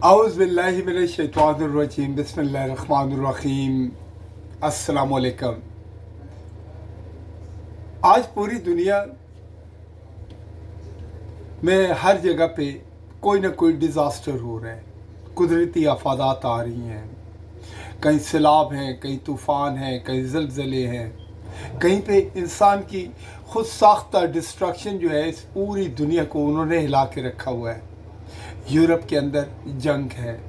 औज़ बिल्लाहि मिनश शैतानिर रजीम बिस्मिल्लाहिर रहमानिर रहीम। अस्सलामु अलैकुम। आज पूरी दुनिया में हर जगह पे कोई ना कोई डिज़ास्टर हो रहा है। कुदरती आफात आ रही हैं, कहीं सैलाब हैं, कहीं तूफ़ान हैं, कहीं ज़लज़ले हैं, कहीं पे इंसान की खुद साख्ता डिस्ट्रक्शन जो है इस पूरी दुनिया को उन्होंने हिला के रखा हुआ है। यूरोप के अंदर जंग है,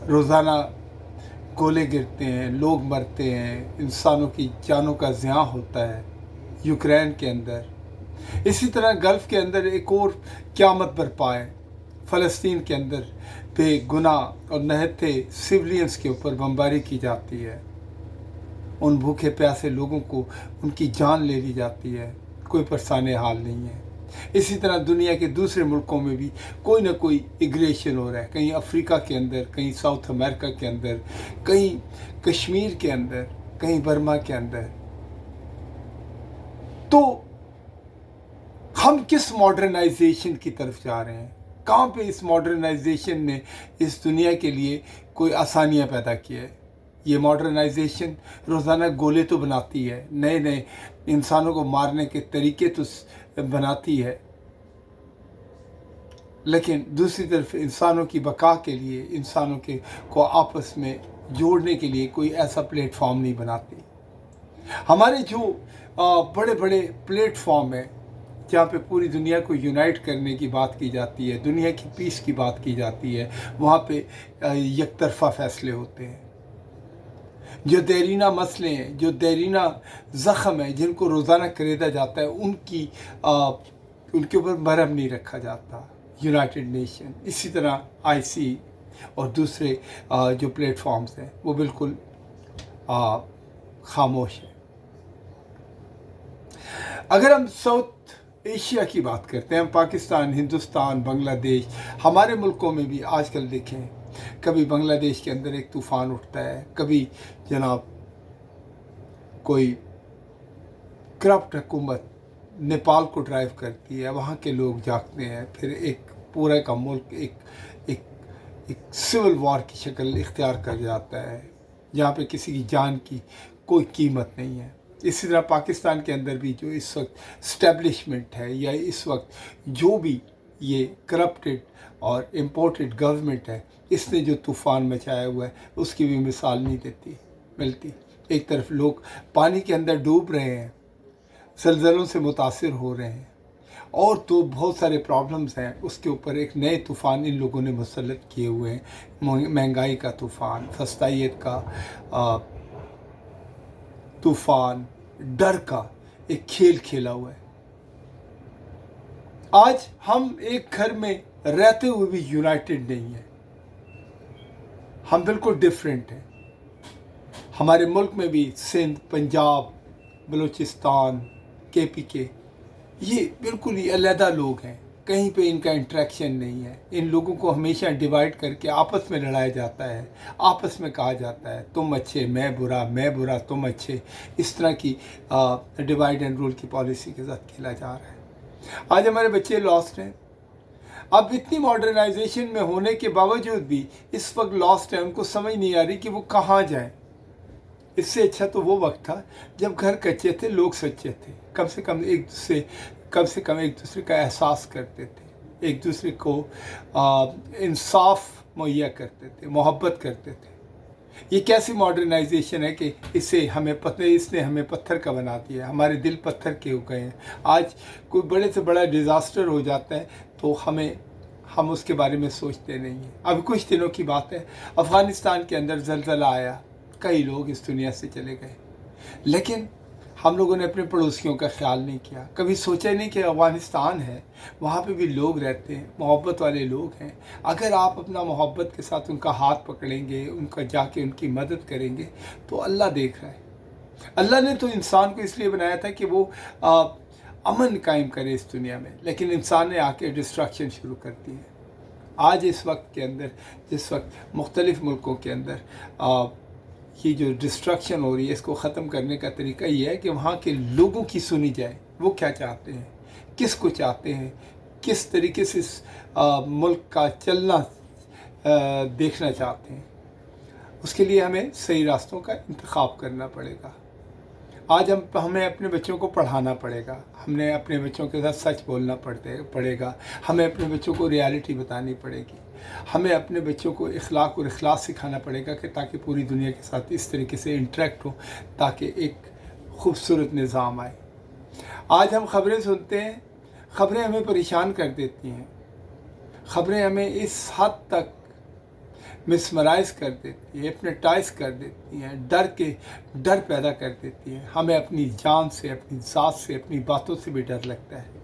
रोज़ाना गोले गिरते हैं, लोग मरते हैं, इंसानों की जानों का ज़िया होता है। यूक्रेन के अंदर इसी तरह गल्फ़ के अंदर एक और क़यामत बरपा है। फ़लस्तीन के अंदर बेगुनाह और नहते सिविलियंस के ऊपर बमबारी की जाती है, उन भूखे प्यासे लोगों को उनकी जान ले ली जाती है, कोई परेशान हाल नहीं है। इसी तरह दुनिया के दूसरे मुल्कों में भी कोई ना कोई एग्रेशन हो रहा है, कहीं अफ्रीका के अंदर, कहीं साउथ अमेरिका के अंदर, कहीं कश्मीर के अंदर, कहीं बर्मा के अंदर। तो हम किस मॉडर्नाइजेशन की तरफ जा रहे हैं? कहाँ पे इस मॉडर्नाइजेशन ने इस दुनिया के लिए कोई आसानियाँ पैदा की है? ये मॉडर्नाइजेशन रोज़ाना गोले तो बनाती है, नए नए इंसानों को मारने के तरीके तो बनाती है, लेकिन दूसरी तरफ इंसानों की बका के लिए, इंसानों के को आपस में जोड़ने के लिए कोई ऐसा प्लेटफॉर्म नहीं बनाती। हमारे जो बड़े बड़े प्लेटफॉर्म हैं जहाँ पे पूरी दुनिया को यूनाइट करने की बात की जाती है, दुनिया की पीस की बात की जाती है, वहाँ पे एक तरफा फैसले होते हैं। जो देरीना मसले हैं, जो देरीना ज़ख़म है, जिनको रोज़ाना खरीदा जाता है, उनके ऊपर मरहम नहीं रखा जाता। यूनाइटेड नेशन, इसी तरह IC और दूसरे जो प्लेटफॉर्म्स हैं वो बिल्कुल खामोश है। अगर हम साउथ एशिया की बात करते हैं, हम पाकिस्तान, हिंदुस्तान, बांग्लादेश, हमारे मुल्कों में भी आजकल देखें, कभी बांग्लादेश के अंदर एक तूफ़ान उठता है, कभी जनाब कोई करप्ट हुकूमत नेपाल को ड्राइव करती है, वहाँ के लोग जागते हैं, फिर एक पूरा का मुल्क एक सिविल वॉर की शक्ल इख्तियार कर जाता है, जहाँ पे किसी की जान की कोई कीमत नहीं है। इसी तरह पाकिस्तान के अंदर भी जो इस वक्त स्टैब्लिशमेंट है, या इस वक्त जो भी ये करप्टेड और इम्पोर्टेड गवर्नमेंट है, इसने जो तूफ़ान मचाया हुआ है उसकी भी मिसाल नहीं मिलती। एक तरफ लोग पानी के अंदर डूब रहे हैं, ज़लज़लों से मुतासिर हो रहे हैं, और तो बहुत सारे प्रॉब्लम्स हैं, उसके ऊपर एक नए तूफ़ान इन लोगों ने मुसल्लत किए हुए हैं। महंगाई का तूफ़ान, फस्तायत का तूफ़ान, डर का एक खेल खेला हुआ है। आज हम एक घर में रहते हुए भी यूनाइटेड नहीं है, हम बिल्कुल डिफरेंट हैं। हमारे मुल्क में भी सिंध, पंजाब, बलूचिस्तान, KPK, ये बिल्कुल ही अलहदा लोग हैं, कहीं पे इनका इंटरेक्शन नहीं है। इन लोगों को हमेशा डिवाइड करके आपस में लड़ाया जाता है, आपस में कहा जाता है तुम अच्छे मैं बुरा तुम अच्छे। इस तरह की डिवाइड एंड रूल की पॉलिसी के साथ खेला जा रहा है। आज हमारे बच्चे लॉस्ट हैं। अब इतनी मॉडर्नाइजेशन में होने के बावजूद भी इस वक्त लॉस्ट है, उनको समझ नहीं आ रही कि वो कहाँ जाएं। इससे अच्छा तो वो वक्त था जब घर कच्चे थे, लोग सच्चे थे, कम से कम एक दूसरे का एहसास करते थे, एक दूसरे को इंसाफ मुहैया करते थे, मोहब्बत करते थे। ये कैसी मॉडर्नाइजेशन है कि इसने हमें पत्थर का बना दिया, हमारे दिल पत्थर के हो गए हैं। आज कोई बड़े से बड़ा डिज़ास्टर हो जाता है तो हम उसके बारे में सोचते नहीं हैं। अभी कुछ दिनों की बात है, अफ़गानिस्तान के अंदर ज़लज़ला आया, कई लोग इस दुनिया से चले गए, लेकिन हम लोगों ने अपने पड़ोसियों का ख्याल नहीं किया। कभी सोचा नहीं कि अफ़गानिस्तान है, वहाँ पे भी लोग रहते हैं, मोहब्बत वाले लोग हैं। अगर आप अपना मोहब्बत के साथ उनका हाथ पकड़ेंगे, उनका जाके उनकी मदद करेंगे, तो अल्लाह देख रहा है। अल्लाह ने तो इंसान को इसलिए बनाया था कि वो अमन कायम करे इस दुनिया में, लेकिन इंसान ने आके डिस्ट्रक्शन शुरू कर दी है। आज इस वक्त के अंदर, जिस वक्त मुख्तलिफ़ मुल्कों के अंदर ये जो डिस्ट्रक्शन हो रही है, इसको ख़त्म करने का तरीका ये है कि वहाँ के लोगों की सुनी जाए, वो क्या चाहते हैं, किस को चाहते हैं, किस तरीके से इस मुल्क का चलना देखना चाहते हैं। उसके लिए हमें सही रास्तों का इंतखाब करना पड़ेगा। आज हमें अपने बच्चों को पढ़ाना पड़ेगा, हमने अपने बच्चों के साथ सच बोलना पड़ेगा, हमें अपने बच्चों को रियलिटी बतानी पड़ेगी, हमें अपने बच्चों को इखलाक और इखलास सिखाना पड़ेगा कि ताकि पूरी दुनिया के साथ इस तरीके से इंटरेक्ट हो, ताकि एक खूबसूरत निज़ाम आए। आज हम ख़बरें सुनते हैं, ख़बरें हमें परेशान कर देती हैं, ख़बरें हमें इस हद तक मिसमराइज़ कर देती है, हिप्नोटाइज़ कर देती हैं, डर पैदा कर देती हैं। हमें अपनी जान से, अपनी ज़ात से, अपनी बातों से भी डर लगता है।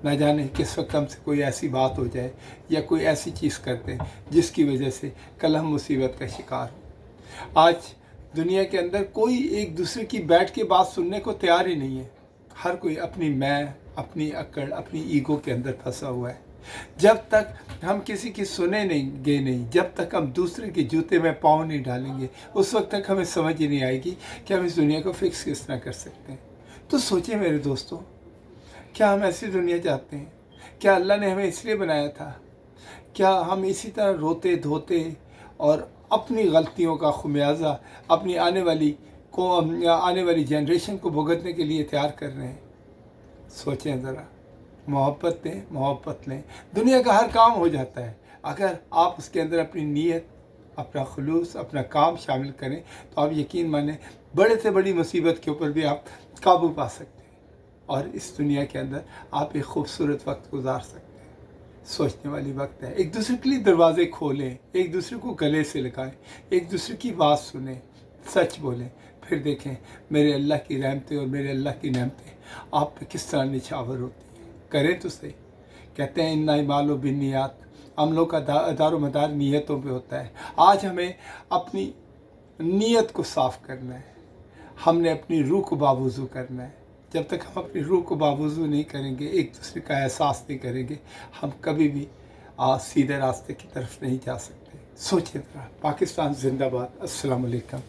न जाने किस वक्त हमसे कोई ऐसी बात हो जाए या कोई ऐसी चीज़ कर दें जिसकी वजह से कल हम मुसीबत का शिकार हों। आज दुनिया के अंदर कोई एक दूसरे की बैठ के बात सुनने को तैयार ही नहीं है। हर कोई अपनी मैं, अपनी अकड़, अपनी ईगो के अंदर फंसा हुआ है। जब तक हम किसी की नहीं, जब तक हम दूसरे के जूते में पाँव नहीं डालेंगे, उस वक्त तक हमें समझ ही नहीं आएगी कि हम इस दुनिया को फिक्स किस तरह कर सकते हैं। तो सोचिए मेरे दोस्तों, क्या हम ऐसी दुनिया चाहते हैं? क्या अल्लाह ने हमें इसलिए बनाया था? क्या हम इसी तरह रोते धोते और अपनी गलतियों का खुमियाजा अपनी आने वाली जनरेशन को भुगतने के लिए तैयार कर रहे हैं? सोचें ज़रा। मोहब्बत दें, मोहब्बत लें, दुनिया का हर काम हो जाता है अगर आप उसके अंदर अपनी नीयत, अपना खुलूस, अपना काम शामिल करें। तो आप यकीन माने बड़े से बड़ी मुसीबत के ऊपर भी आप काबू पा सकते हैं और इस दुनिया के अंदर आप एक खूबसूरत वक्त गुजार सकते हैं। सोचने वाली वक्त है। एक दूसरे के लिए दरवाज़े खोलें, एक दूसरे को गले से लगाएं, एक दूसरे की बात सुनें, सच बोलें, फिर देखें मेरे अल्लाह की रहमतें और मेरे अल्लाह की नेमतें आप पे किस तरह निछावर होती हैं। करें तो सही। कहते हैं इन्ना मालो बिन्नियात, अमलों का दारो मदार नीयतों पे होता है। आज हमें अपनी नीयत को साफ़ करना है, हमने अपनी रूह को बावुज़ू करना है। जब तक हम अपनी रूह को बावुज़ू नहीं करेंगे, एक दूसरे का एहसास नहीं करेंगे, हम कभी भी सीधे रास्ते की तरफ नहीं जा सकते। सोचिए ज़रा। पाकिस्तान जिंदाबाद। अस्सलाम वालेकुम।